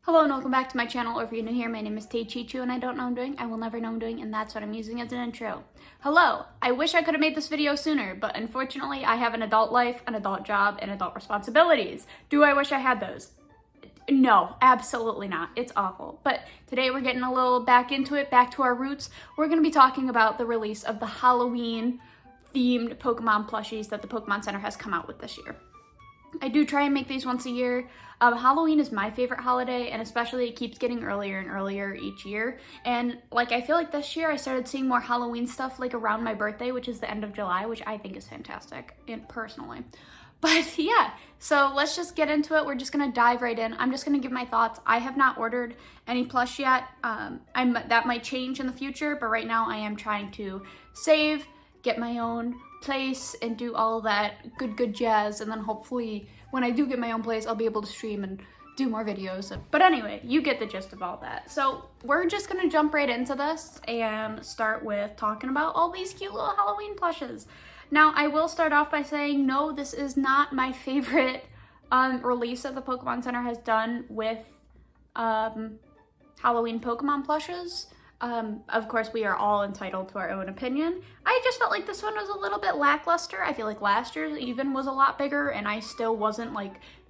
Hello and welcome back to my channel, or if you're new here, my name is Taechichu and I don't know what I'm doing, I will never know what I'm doing, and that's what I'm using as an intro. Hello! I wish I could have made this video sooner, but unfortunately I have an adult life, an adult job, and adult responsibilities. Do I wish I had those? No, absolutely not. It's awful. But today we're getting a little back into it, back to our roots. We're going to be talking about the release of the Halloween themed Pokemon plushies that the Pokemon Center has come out with this year. I do try and make these once a year. Halloween is my favorite holiday, and especially it keeps getting earlier and earlier each year. And I feel like this year I started seeing more Halloween stuff around my birthday, which is the end of July, which I think is fantastic, personally. But yeah, so let's just get into it. We're just gonna dive right in. I'm just gonna give my thoughts. I have not ordered any plush yet. That might change in the future, but right now I am trying to save, get my own place, and do all that good jazz, and then hopefully when I do get my own place I'll be able to stream and do more videos. But anyway, you get the gist of all that. So we're just gonna jump right into this and start with talking about all these cute little Halloween plushes. Now I will start off by saying no, this is not my favorite release that the Pokemon Center has done with Halloween Pokemon plushes. Of course, we are all entitled to our own opinion. I just felt like this one was a little bit lackluster. I feel like last year's even was a lot bigger, and I still wasn't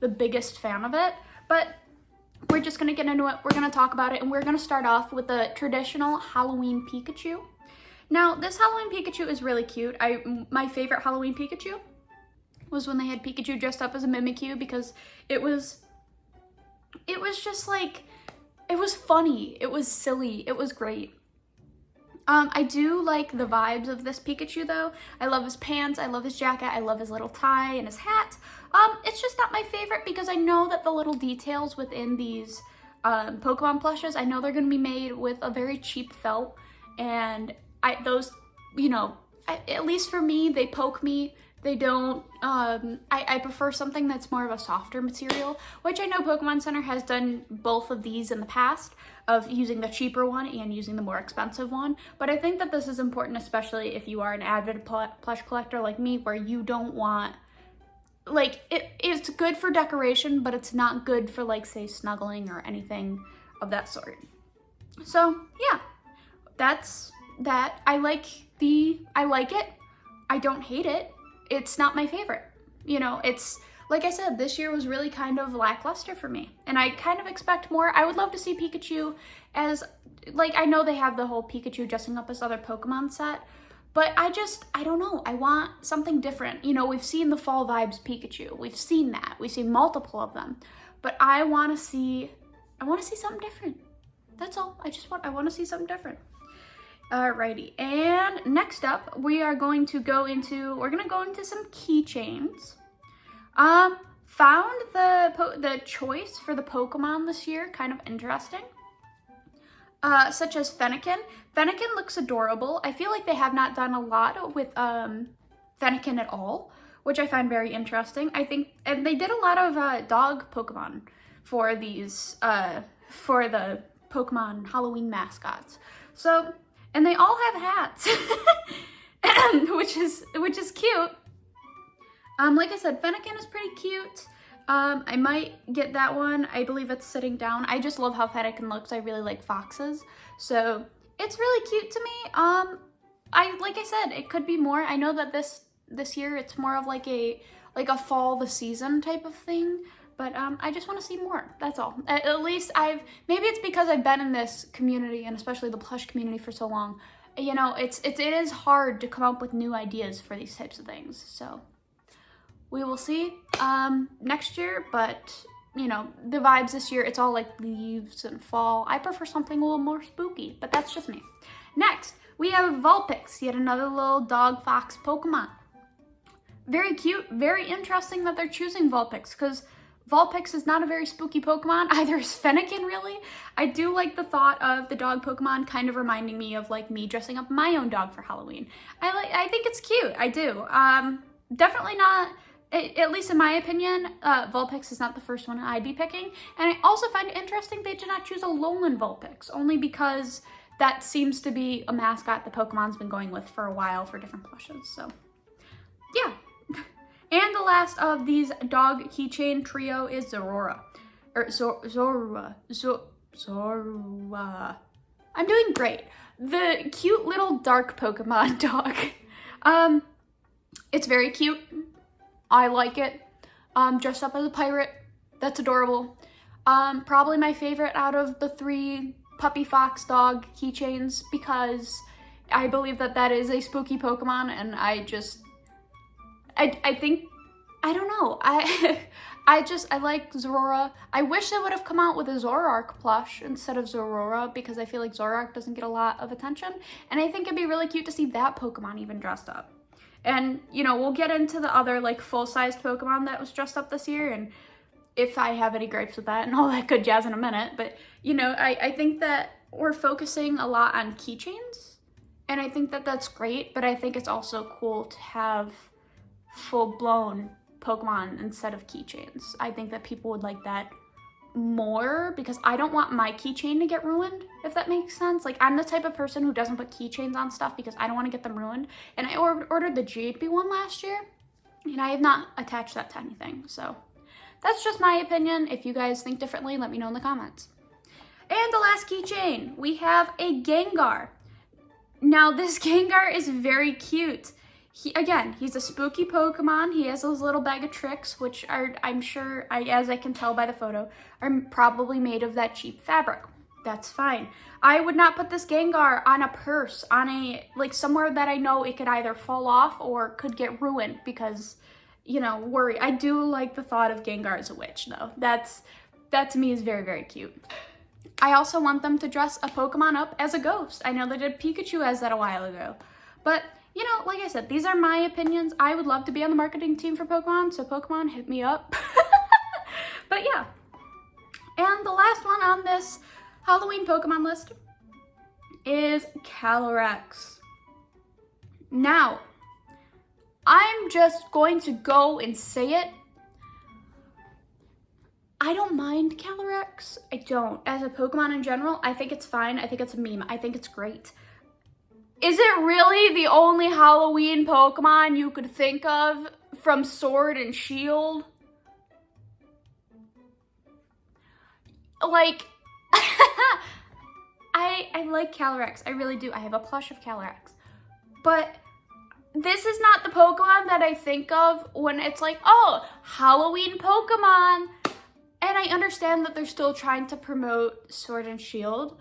the biggest fan of it. But we're just gonna get into it. We're gonna talk about it, and we're gonna start off with the traditional Halloween Pikachu. Now, this Halloween Pikachu is really cute. My favorite Halloween Pikachu was when they had Pikachu dressed up as a Mimikyu, because it was just it was funny, it was silly, it was great. I do like the vibes of this Pikachu though. I love his pants, I love his jacket, I love his little tie and his hat. It's just not my favorite because I know that the little details within these Pokemon plushes, I know they're gonna be made with a very cheap felt, and at least for me, they poke me. They don't, I prefer something that's more of a softer material, which I know Pokemon Center has done both of these in the past, of using the cheaper one and using the more expensive one. But I think that this is important, especially if you are an avid plush collector like me, where you don't want, it's good for decoration, but it's not good for say snuggling or anything of that sort. So yeah, that's that. I like it. I don't hate it. It's not my favorite. It's, like I said, this year was really kind of lackluster for me, and I kind of expect more. I would love to see Pikachu as, I know they have the whole Pikachu dressing up as other Pokemon set, but I don't know. I want something different. We've seen the fall vibes Pikachu. We've seen that. We've seen multiple of them, but I want to see something different. That's all. I want to see something different. Alrighty, and next up we're gonna go into some keychains. Found the choice for the Pokemon this year kind of interesting. Such as Fennekin. Fennekin looks adorable. I feel like they have not done a lot with Fennekin at all, which I find very interesting. And they did a lot of dog Pokemon for these for the Pokemon Halloween mascots. So. And they all have hats, which is cute. Like I said, Fennekin is pretty cute. I might get that one. I believe it's sitting down. I just love how Fennekin looks. I really like foxes, so it's really cute to me. Like I said, it could be more. I know that this year it's more of a fall the season type of thing. But I just want to see more, that's all. At least maybe it's because I've been in this community, and especially the plush community, for so long. It is hard to come up with new ideas for these types of things. So we will see next year, but the vibes this year, it's all leaves and fall. I prefer something a little more spooky, but that's just me. Next, we have Vulpix, yet another little dog fox Pokemon. Very cute, very interesting that they're choosing Vulpix, because Vulpix is not a very spooky Pokemon, either is Fennekin really. I do like the thought of the dog Pokemon kind of reminding me of me dressing up my own dog for Halloween. I think it's cute, I do. Definitely not, at least in my opinion, Vulpix is not the first one I'd be picking. And I also find it interesting they did not choose a Lowland Vulpix, only because that seems to be a mascot the Pokemon's been going with for a while for different plushes, so yeah. And the last of these dog keychain trio is Zorora. Zorua. I'm doing great. The cute little dark Pokemon dog. It's very cute. I like it. Dressed up as a pirate. That's adorable. Probably my favorite out of the 3 puppy fox dog keychains because I believe that that is a spooky Pokemon, and I think, I don't know. I like Zorora. I wish they would have come out with a Zoroark plush instead of Zorora because I feel like Zoroark doesn't get a lot of attention. And I think it'd be really cute to see that Pokemon even dressed up. And, you know, we'll get into the other, like, full-sized Pokemon that was dressed up this year, and if I have any gripes with that and all that good jazz in a minute. But, you know, I think that we're focusing a lot on keychains, and I think that that's great, but I think it's also cool to have full-blown Pokemon instead of keychains. I think that people would like that more because I don't want my keychain to get ruined, if that makes sense. Like, I'm the type of person who doesn't put keychains on stuff because I don't want to get them ruined. And I ordered the JP one last year, and I have not attached that to anything. So that's just my opinion. If you guys think differently, let me know in the comments. And the last keychain, we have a Gengar. Now, this Gengar is very cute. He's a spooky Pokemon. He has those little bag of tricks, which are, I'm sure, as I can tell by the photo, are probably made of that cheap fabric. That's fine. I would not put this Gengar on a purse, on like somewhere that I know it could either fall off or could get ruined because, you know, worry. I do like the thought of Gengar as a witch, though. That to me is very, very cute. I also want them to dress a Pokemon up as a ghost. I know they did Pikachu as that a while ago, but you know, like I said, these are my opinions. I would love to be on the marketing team for Pokemon, so Pokemon, hit me up. But yeah. And the last one on this Halloween Pokemon list is Calorix. Now, I'm just going to go and say it. I don't mind Calorix. I don't. As a Pokemon in general, I think it's fine. I think it's a meme. I think it's great. Is it really the only Halloween Pokemon you could think of from Sword and Shield? Like, I like Calorix. I really do. I have a plush of Calorix. But this is not the Pokemon that I think of when it's like, oh, Halloween Pokemon. And I understand that they're still trying to promote Sword and Shield.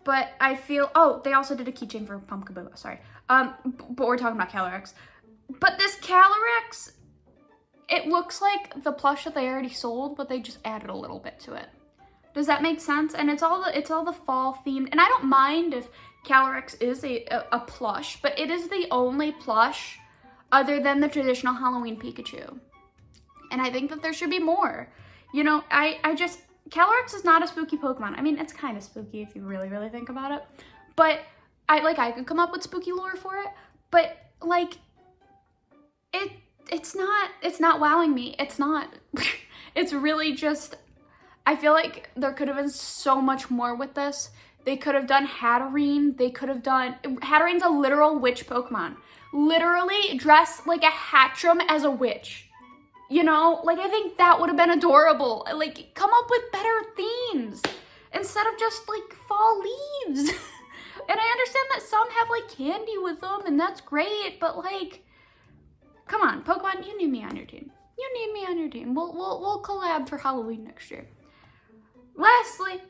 But I feel, oh, they also did a keychain for Pumpkaboo, sorry. But we're talking about Calorix. But this Calorix, it looks like the plush that they already sold, but they just added a little bit to it. Does that make sense? And it's all the fall themed. And I don't mind if Calorix is a plush, but it is the only plush other than the traditional Halloween Pikachu. And I think that there should be more. You know, Calorix is not a spooky Pokemon. I mean, it's kind of spooky if you really, really think about it. But I could come up with spooky lore for it. But like, it's not wowing me. It's not. It's really just. I feel like there could have been so much more with this. They could have done Hatterene. They could have done. Hatterene's a literal witch Pokemon. Literally dress like a Hatcham as a witch. You know, like, I think that would have been adorable. Like, come up with better themes instead of just, like, fall leaves. And I understand that some have, like, candy with them, and that's great, but, like, come on, Pokemon, you need me on your team. You need me on your team. We'll collab for Halloween next year. Lastly,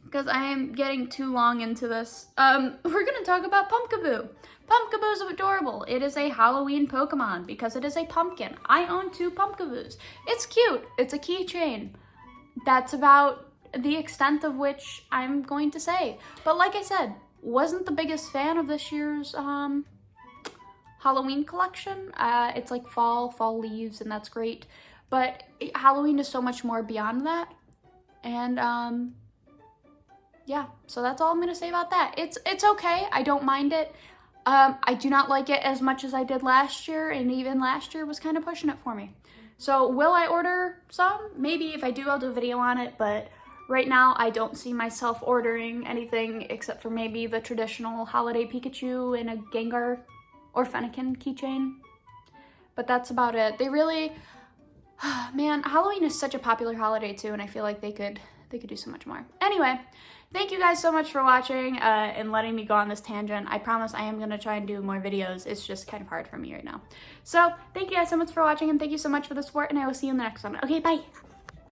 because I am getting too long into this, we're going to talk about Pumpkaboo. Pumpkaboo is adorable. It is a Halloween Pokemon because it is a pumpkin. I own 2 Pumpkaboos. It's cute. It's a keychain. That's about the extent of which I'm going to say. But like I said, wasn't the biggest fan of this year's Halloween collection. It's like fall leaves, and that's great. But Halloween is so much more beyond that. And yeah, so that's all I'm gonna say about that. It's okay. I don't mind it. I do not like it as much as I did last year, and even last year was kind of pushing it for me. So will I order some? Maybe. If I do, I'll do a video on it, but right now I don't see myself ordering anything except for maybe the traditional holiday Pikachu and a Gengar or Fennekin keychain. But that's about it. They really, Man, Halloween is such a popular holiday too, and I feel like they could do so much more. Anyway, thank you guys so much for watching and letting me go on this tangent. I promise I am going to try and do more videos. It's just kind of hard for me right now. So, thank you guys so much for watching, and thank you so much for the support, and I will see you in the next one. Okay, bye!